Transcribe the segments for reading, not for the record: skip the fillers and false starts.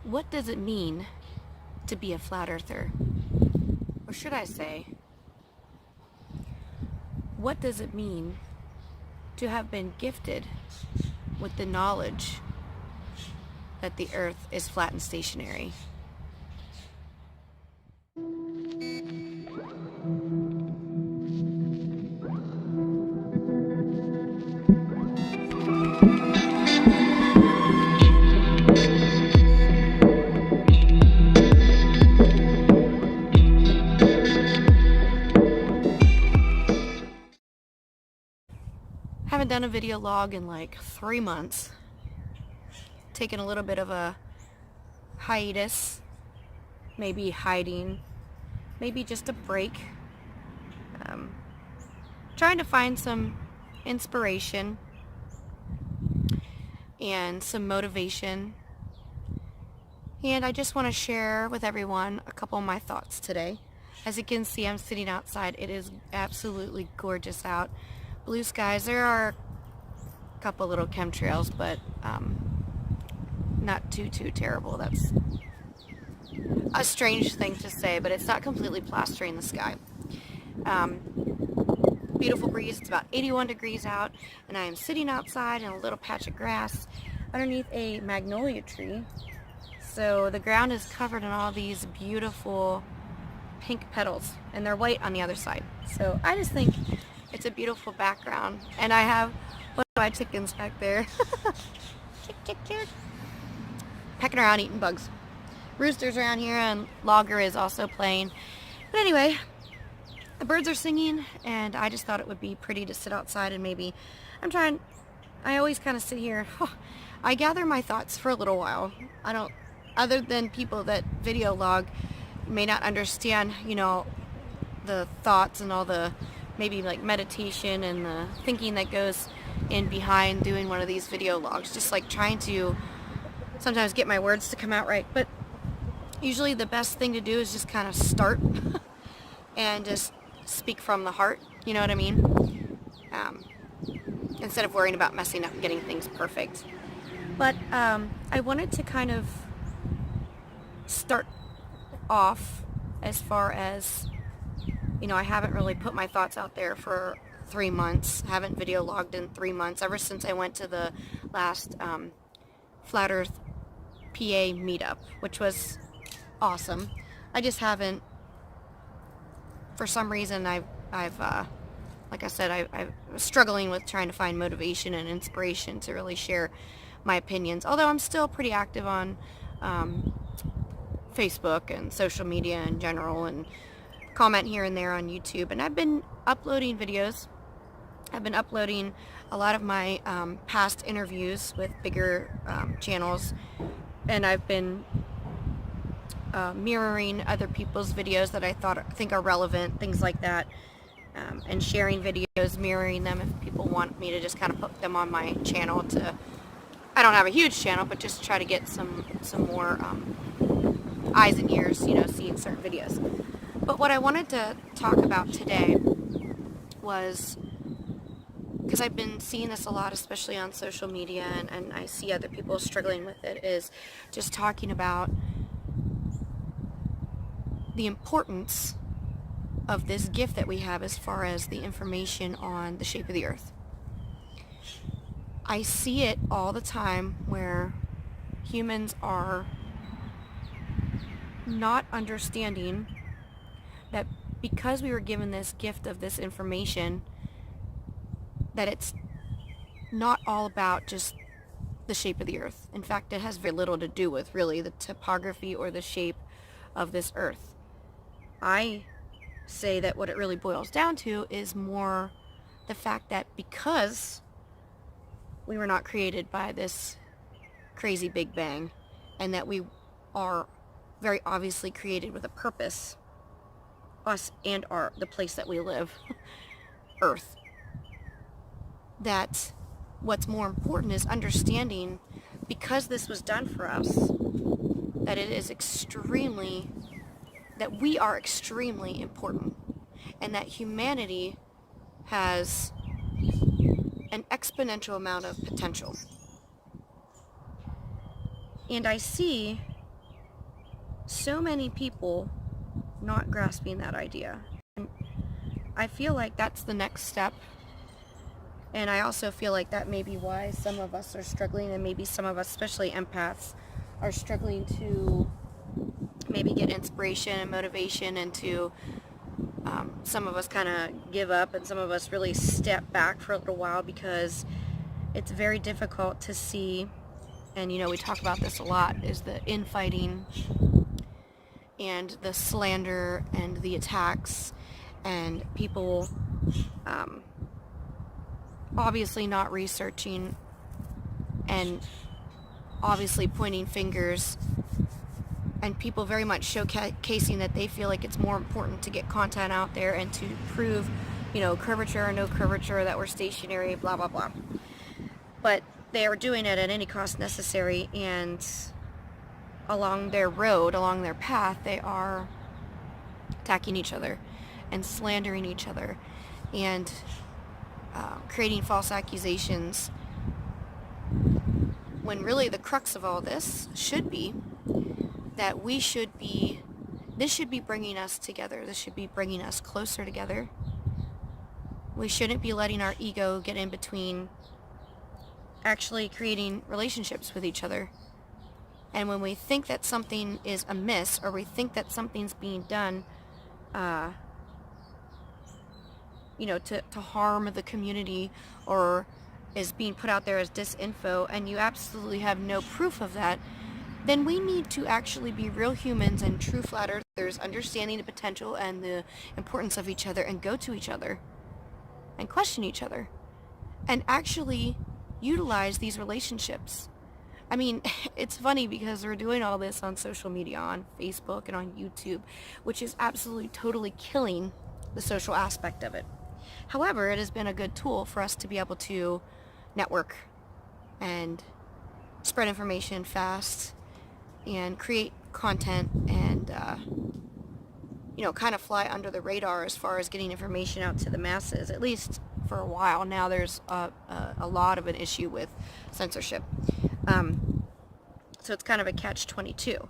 What does it mean to be a flat earther? Or should I say, what does it mean to have been gifted with the knowledge that the earth is flat and stationary? Haven't done a video log in like 3 months. Taken a little bit of a hiatus, maybe hiding, maybe just a break. Trying to find some inspiration and some motivation. And I just want to share with everyone a couple of my thoughts today. As you can see, I'm sitting outside. It is absolutely gorgeous out. Blue skies. There are a couple little chemtrails, but not too terrible. That's a strange thing to say, but it's not completely plastering the sky. Beautiful breeze. It's about 81 degrees out, and I am sitting outside in a little patch of grass underneath a magnolia tree. So the ground is covered in all these beautiful pink petals, and they're white on the other side. So I just think it's a beautiful background. And I have one of my chickens back there. Chick. Pecking around eating bugs. Roosters around here, and Logger is also playing. But anyway, the birds are singing, and I just thought it would be pretty to sit outside and maybe, I always kind of sit here. I gather my thoughts for a little while. Other than people that video log may not understand, the thoughts and all the maybe like meditation and the thinking that goes in behind doing one of these video logs, just like trying to sometimes get my words to come out right. But usually the best thing to do is just kind of start and just speak from the heart, you know what I mean? Instead of worrying about messing up and getting things perfect. But I wanted to kind of start off as far as, I haven't really put my thoughts out there for 3 months. Haven't video logged in 3 months, ever since I went to the last Flat Earth PA meetup, which was awesome. I just haven't, for some reason, I've like I said, I was struggling with trying to find motivation and inspiration to really share my opinions. Although I'm still pretty active on Facebook and social media in general, and comment here and there on YouTube. And I've been uploading videos. I've been uploading a lot of my past interviews with bigger channels, and I've been mirroring other people's videos that I think are relevant, things like that, and sharing videos, mirroring them if people want me to just kind of put them on my channel. I don't have a huge channel, but just try to get some more eyes and ears, seeing certain videos. But what I wanted to talk about today was, because I've been seeing this a lot, especially on social media, and I see other people struggling with it, is just talking about the importance of this gift that we have as far as the information on the shape of the earth. I see it all the time where humans are not understanding that because we were given this gift of this information, that it's not all about just the shape of the earth. In fact, it has very little to do with really the topography or the shape of this earth. I say that what it really boils down to is more the fact that because we were not created by this crazy Big Bang, and that we are very obviously created with a purpose, us and the place that we live, Earth, that what's more important is understanding, because this was done for us, that we are extremely important, and that humanity has an exponential amount of potential. And I see so many people not grasping that idea. And I feel like that's the next step. And I also feel like that may be why some of us are struggling, and maybe some of us, especially empaths, are struggling to maybe get inspiration and motivation, and to some of us kind of give up, and some of us really step back for a little while, because it's very difficult to see, and we talk about this a lot, is the infighting and the slander and the attacks, and people obviously not researching, and obviously pointing fingers, and people very much showcasing that they feel like it's more important to get content out there and to prove, curvature or no curvature, that we're stationary, blah, blah, blah. But they are doing it at any cost necessary, and along their road, along their path, they are attacking each other and slandering each other, and creating false accusations, when really the crux of all this should be that this should be bringing us together. This should be bringing us closer together. We shouldn't be letting our ego get in between actually creating relationships with each other. And when we think that something is amiss, or we think that something's being done to harm the community, or is being put out there as disinfo, and you absolutely have no proof of that, then we need to actually be real humans and true flat earthers, understanding the potential and the importance of each other, and go to each other and question each other and actually utilize these relationships. I mean, it's funny because we're doing all this on social media, on Facebook and on YouTube, which is absolutely totally killing the social aspect of it. However, it has been a good tool for us to be able to network and spread information fast and create content, and kind of fly under the radar as far as getting information out to the masses, at least for a while. Now there's a lot of an issue with censorship, so it's kind of a catch-22.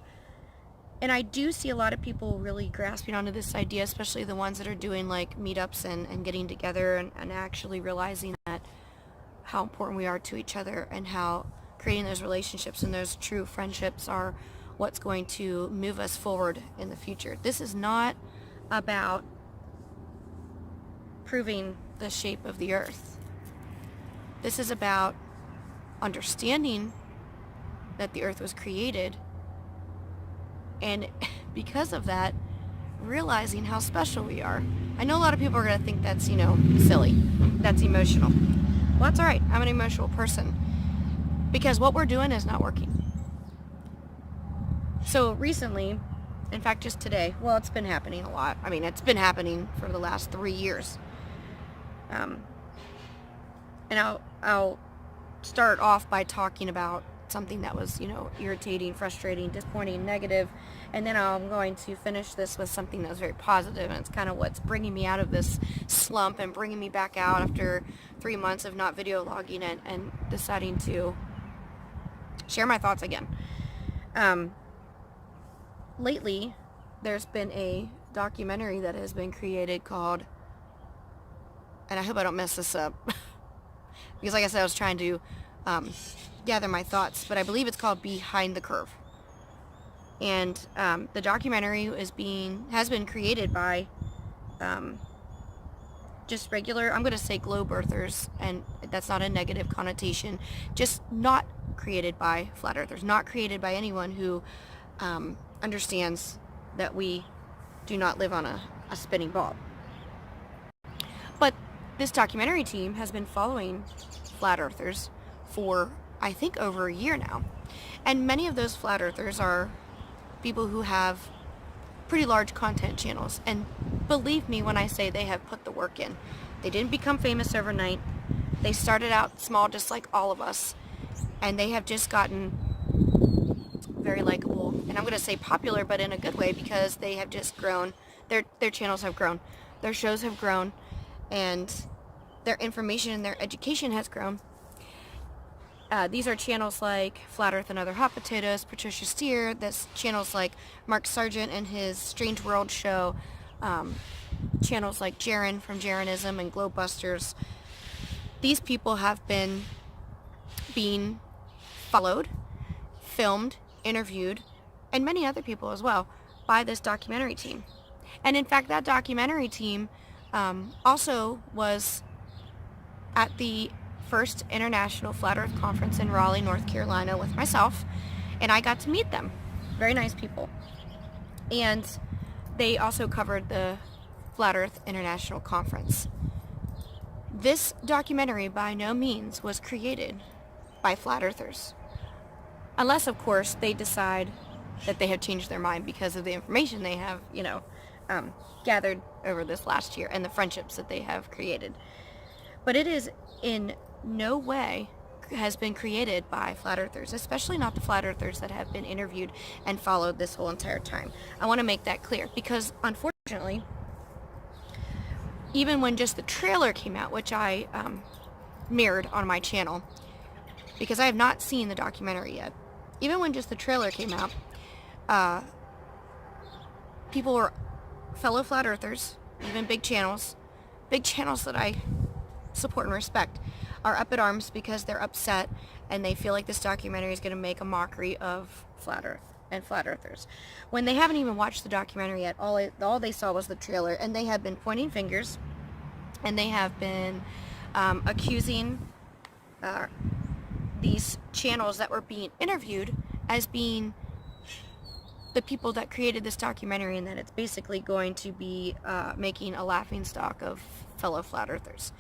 And I do see a lot of people really grasping onto this idea, especially the ones that are doing like meetups and getting together, and actually realizing that how important we are to each other, and how creating those relationships and those true friendships are what's going to move us forward in the future. This is not about proving the shape of the earth. This is about understanding that the earth was created, and because of that, realizing how special we are. I know a lot of people are going to think that's, silly. That's emotional. Well, that's all right. I'm an emotional person, because what we're doing is not working. So recently, in fact, just today, well, it's been happening a lot. I mean, it's been happening for the last 3 years. And I'll start off by talking about something that was, irritating, frustrating, disappointing, negative, and then I'm going to finish this with something that was very positive, and it's kind of what's bringing me out of this slump and bringing me back out after 3 months of not video logging, and deciding to share my thoughts again. Lately, there's been a documentary that has been created called, and I hope I don't mess this up, because like I said, I was trying to gather my thoughts, but I believe it's called Behind the Curve. And the documentary has been created by just regular, I'm going to say globe earthers, and that's not a negative connotation, just not created by flat earthers, not created by anyone who understands that we do not live on a spinning ball. But this documentary team has been following flat earthers for, I think, over a year now. And many of those flat earthers are people who have pretty large content channels. And believe me when I say they have put the work in. They didn't become famous overnight. They started out small, just like all of us. And they have just gotten very likable, and I'm going to say popular, but in a good way, because they have just grown. Their channels have grown. Their shows have grown. And their information and their education has grown. These are channels like Flat Earth and Other Hot Potatoes, Patricia Steer. This channels like Mark Sargent and his Strange World show. Channels like Jaren from Jarenism and Globebusters. These people have been being followed, filmed, interviewed, and many other people as well by this documentary team. And in fact, that documentary team also was at the first International Flat Earth Conference in Raleigh, North Carolina with myself, and I got to meet them. Very nice people. And they also covered the Flat Earth International Conference. This documentary by no means was created by flat earthers. Unless, of course, they decide that they have changed their mind because of the information they have, gathered over this last year and the friendships that they have created. But it is in no way has been created by flat earthers, especially not the flat earthers that have been interviewed and followed this whole entire time. I want to make that clear because, unfortunately, even when just the trailer came out, which I mirrored on my channel, because I have not seen the documentary yet, even when just the trailer came out, people were fellow flat earthers, even big channels that I support and respect, are up at arms because they're upset and they feel like this documentary is going to make a mockery of flat earth and flat earthers, when they haven't even watched the documentary yet. All they saw was the trailer, and they have been pointing fingers, and they have been accusing these channels that were being interviewed as being the people that created this documentary, and that it's basically going to be making a laughingstock of fellow flat earthers,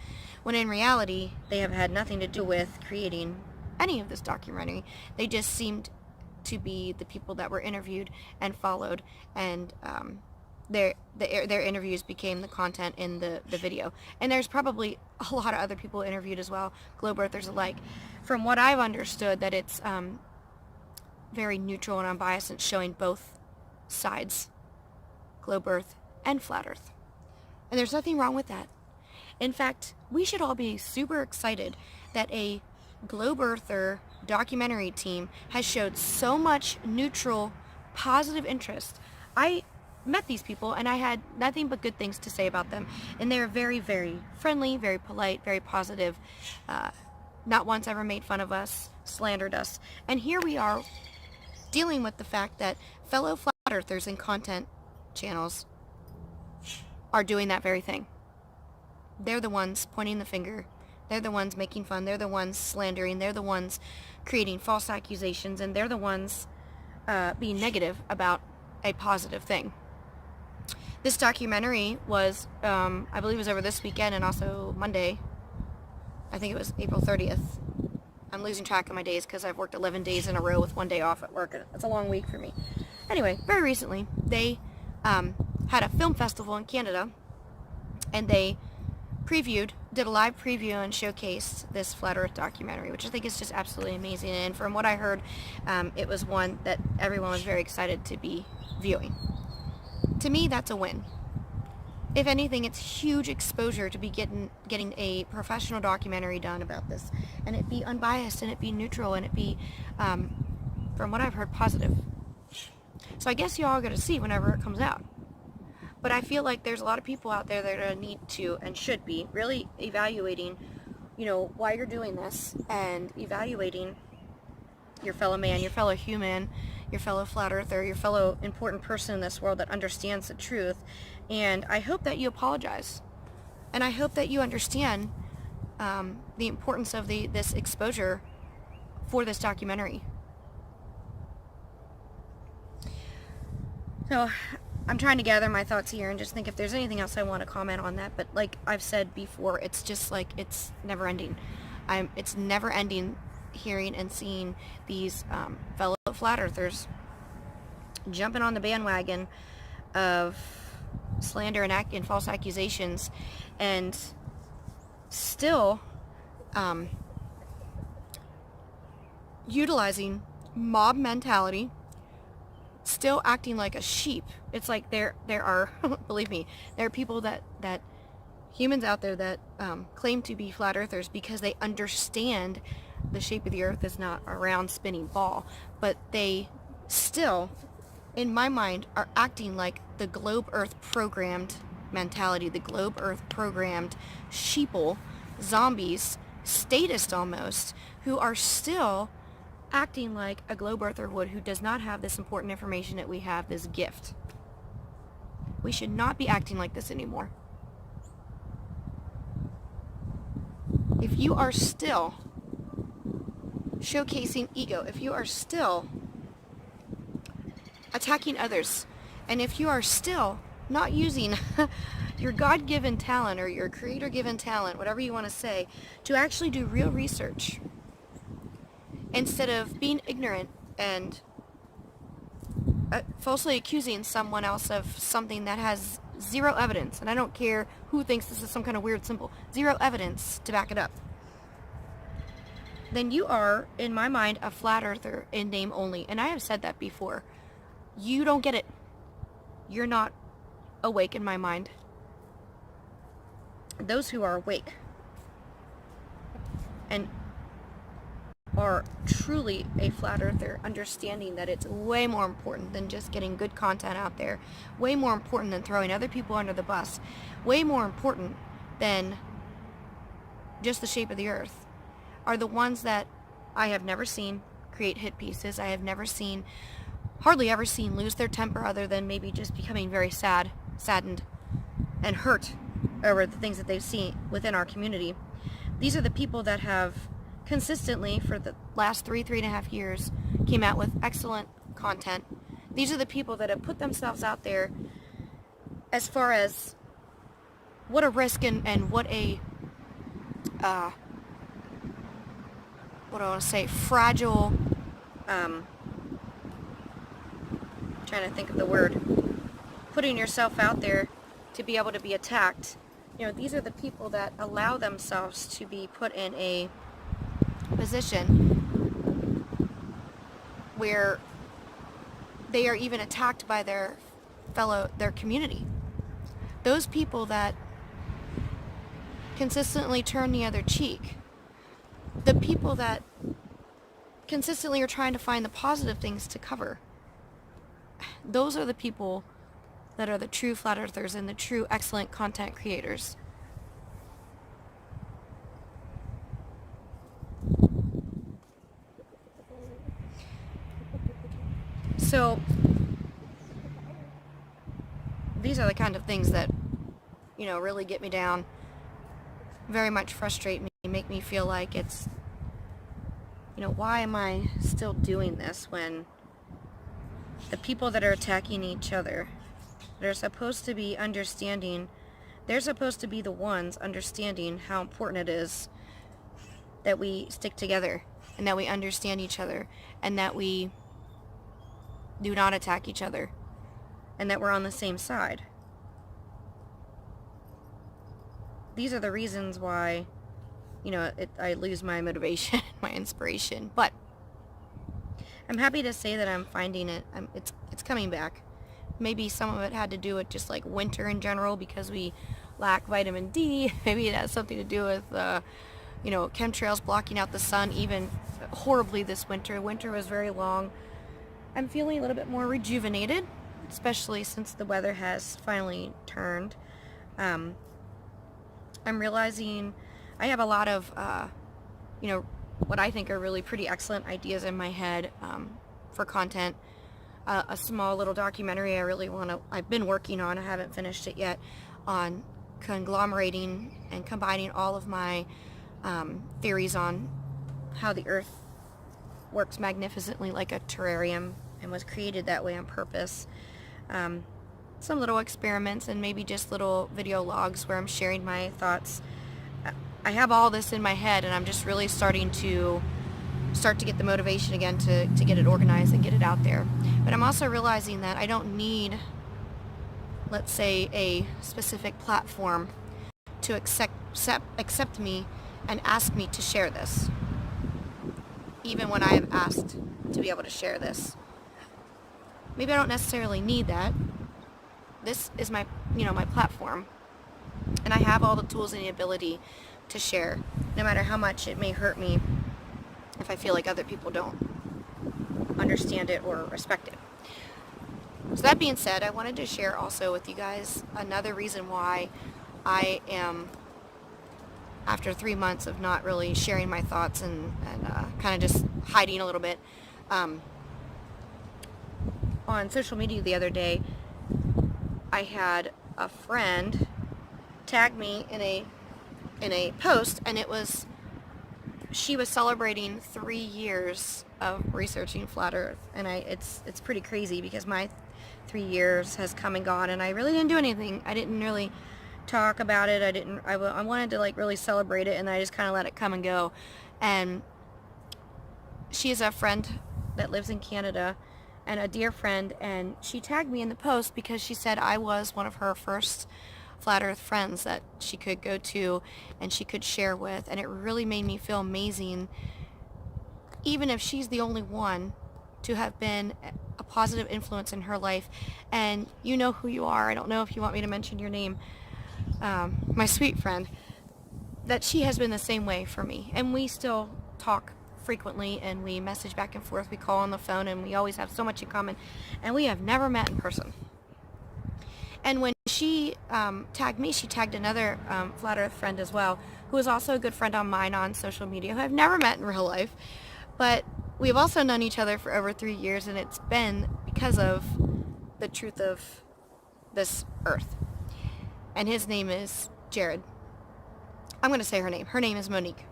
when in reality they have had nothing to do with creating any of this documentary. They just seemed to be the people that were interviewed and followed, and their interviews became the content in the video. And there's probably a lot of other people interviewed as well, globe earthers alike. From what I've understood, that it's very neutral and unbiased, and showing both sides, globe earth and flat earth. And there's nothing wrong with that. In fact, we should all be super excited that a globe earther documentary team has showed so much neutral, positive interest. I met these people and I had nothing but good things to say about them, and they're very, very friendly, very polite, very positive. Not once ever made fun of us, slandered us. And here we are dealing with the fact that fellow flat earthers and content channels are doing that very thing. They're the ones pointing the finger. They're the ones making fun. They're the ones slandering. They're the ones creating false accusations. And they're the ones being negative about a positive thing. This documentary was, I believe it was over this weekend and also Monday. I think it was April 30th. I'm losing track of my days because I've worked 11 days in a row with one day off at work. That's a long week for me. Anyway, very recently, they had a film festival in Canada, and they did a live preview and showcased this Flat Earth documentary, which I think is just absolutely amazing. And from what I heard, it was one that everyone was very excited to be viewing. To me, that's a win. If anything, it's huge exposure to be getting a professional documentary done about this, and it be unbiased, and it be neutral, and it be, from what I've heard, positive. So I guess you all got to see whenever it comes out. But I feel like there's a lot of people out there that are going to need to and should be really evaluating, why you're doing this, and evaluating your fellow man, your fellow human, your fellow flat earther, your fellow important person in this world that understands the truth. And I hope that you apologize. And I hope that you understand the importance of this exposure for this documentary. So I'm trying to gather my thoughts here and just think if there's anything else I want to comment on that. But like I've said before, it's just like it's never ending. It's never ending hearing and seeing these fellow flat earthers jumping on the bandwagon of slander and false accusations, and still utilizing mob mentality, still acting like a sheep. It's like there are believe me, there are people that humans out there that claim to be flat earthers because they understand the shape of the earth is not a round spinning ball, but they still, in my mind, are acting like the globe earth programmed mentality, the globe earth programmed sheeple, zombies, statists almost, who are still acting like a globe earther would, who does not have this important information that we have, this gift. We should not be acting like this anymore. If you are still showcasing ego, if you are still attacking others, and if you are still not using your God-given talent or your creator-given talent, whatever you want to say, to actually do real research, instead of being ignorant and falsely accusing someone else of something that has zero evidence, and I don't care who thinks this is some kind of weird symbol, zero evidence to back it up, then you are, in my mind, a flat earther in name only. And I have said that before. You don't get it. You're not awake in my mind. Those who are awake and are truly a flat earther, understanding that it's way more important than just getting good content out there, way more important than throwing other people under the bus, way more important than just the shape of the earth, are the ones that I have never seen create hit pieces. I have never seen, hardly ever seen, lose their temper, other than maybe just becoming very saddened and hurt over the things that they've seen within our community. These are the people that have consistently, for the last 3.5 years, came out with excellent content. These are the people that have put themselves out there as far as what a risk and what a what do I want to say, fragile, trying to think of the word, putting yourself out there to be able to be attacked. You know, these are the people that allow themselves to be put in a position where they are even attacked by their community. Those people that consistently turn the other cheek, the people that consistently are trying to find the positive things to cover, those are the people that are the true flat earthers and the true excellent content creators. So these are the kind of things that, you know, really get me down, very much frustrate me, make me feel like it's, you know, why am I still doing this when the people that are attacking each other, they're supposed to be understanding, they're supposed to be the ones understanding how important it is that we stick together and that we understand each other and that we do not attack each other and that we're on the same side. These are the reasons why, you know, I lose my motivation, my inspiration. But I'm happy to say that I'm finding it. It's coming back. Maybe some of it had to do with just like winter in general, because we lack vitamin D. Maybe it has something to do with, you know, chemtrails blocking out the sun even horribly this winter. Winter was very long. I'm feeling a little bit more rejuvenated, especially since the weather has finally turned. I'm realizing I have a lot of, you know, what I think are really pretty excellent ideas in my head for content. A small little documentary I've been working on, I haven't finished it yet, on conglomerating and combining all of my theories on how the earth works magnificently like a terrarium and was created that way on purpose. Some little experiments and maybe just little video logs where I'm sharing my thoughts. I have all this in my head, and I'm just really starting to get the motivation again to get it organized and get it out there. But I'm also realizing that I don't need, let's say, a specific platform to accept me and ask me to share this, even when I have asked to be able to share this. Maybe I don't necessarily need that. This is my, you know, my platform, and I have all the tools and the ability to share, no matter how much it may hurt me if I feel like other people don't understand it or respect it. So that being said, I wanted to share also with you guys another reason why I am, after 3 months of not really sharing my thoughts and kind of just hiding a little bit, on social media the other day, I had a friend tag me in a post, and she was celebrating 3 years of researching Flat Earth, and it's pretty crazy because my 3 years has come and gone, and I really didn't do anything. I didn't really talk about it. I wanted to like really celebrate it, and I just kind of let it come and go. And she is a friend that lives in Canada, and a dear friend, and she tagged me in the post because she said I was one of her first Flat Earth friends that she could go to and she could share with, and it really made me feel amazing, even if she's the only one, to have been a positive influence in her life. And you know who you are. I don't know if you want me to mention your name, my sweet friend, that she has been the same way for me, and we still talk frequently, and we message back and forth, we call on the phone, and we always have so much in common, and we have never met in person. And when she tagged me, she tagged another Flat Earth friend as well, who is also a good friend of mine on social media, who I've never met in real life, but we've also known each other for over 3 years, and it's been because of the truth of this earth. And his name is Jared. I'm going to say her name. Her name is Monique.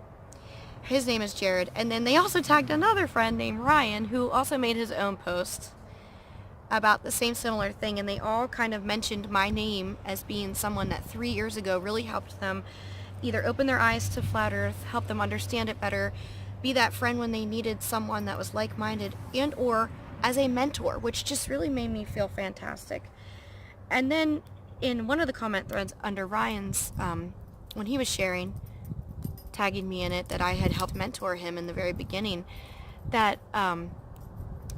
His name is Jared. And then they also tagged another friend named Ryan, who also made his own post about the same similar thing, and they all kind of mentioned my name as being someone that 3 years ago really helped them either open their eyes to Flat Earth, help them understand it better, be that friend when they needed someone that was like-minded, and or as a mentor, which just really made me feel fantastic. And then in one of the comment threads under Ryan's, when he was sharing, tagging me in it, that I had helped mentor him in the very beginning, that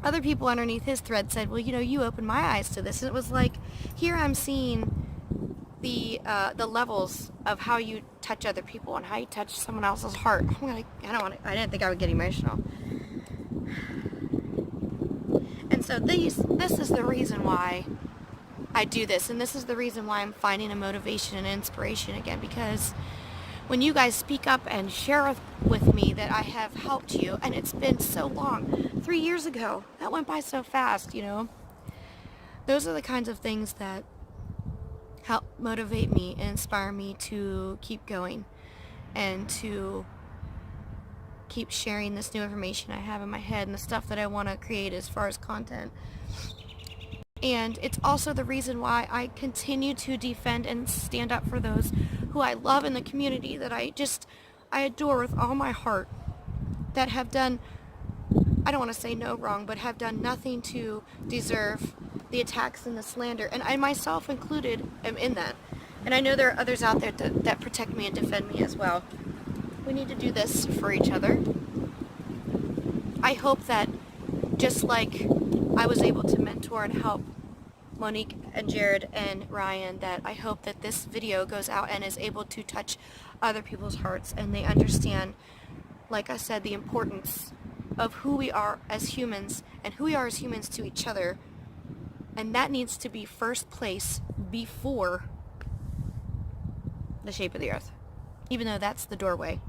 other people underneath his thread said, well, you opened my eyes to this. And it was like, here I'm seeing the levels of how you touch other people and how you touch someone else's heart. I didn't think I would get emotional. And so this is the reason why I do this, and this is the reason why I'm finding a motivation and inspiration again, because when you guys speak up and share with me that I have helped you, and it's been so long, 3 years ago, that went by so fast, those are the kinds of things that help motivate me and inspire me to keep going and to keep sharing this new information I have in my head and the stuff that I want to create as far as content. And it's also the reason why I continue to defend and stand up for those who I love in the community, that I adore with all my heart, that have done, I don't want to say no wrong, but have done nothing to deserve the attacks and the slander. And I myself included am in that. And I know there are others out there that protect me and defend me as well. We need to do this for each other. I hope that just like I was able to mentor and help Monique and Jared and Ryan, that I hope that this video goes out and is able to touch other people's hearts, and they understand, like I said, the importance of who we are as humans and who we are as humans to each other. And that needs to be first place before the shape of the earth, even though that's the doorway.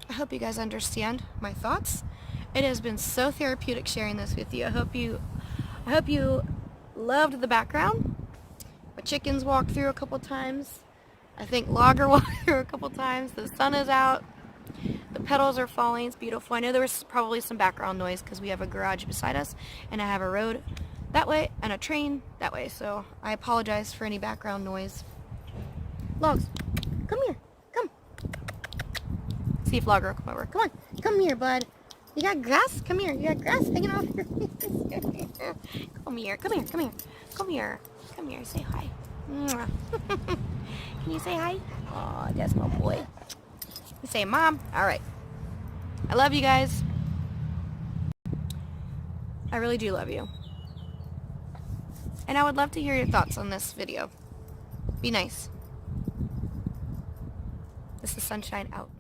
I hope you guys understand my thoughts. It has been so therapeutic sharing this with you. I hope you loved the background. My chickens walked through a couple times. I think Logger walked through a couple times. The sun is out. The petals are falling. It's beautiful. I know there was probably some background noise because we have a garage beside us, and I have a road that way and a train that way. So I apologize for any background noise. Logs, come here. Come. See if Logger will come over. Come on. Come here, bud. You got grass? Come here. You got grass hanging off your Come here. Come here. Come here. Come here. Come here. Say hi. Can you say hi? Oh, that's my boy. You say Mom? Alright. I love you guys. I really do love you. And I would love to hear your thoughts on this video. Be nice. This is Sunshine out.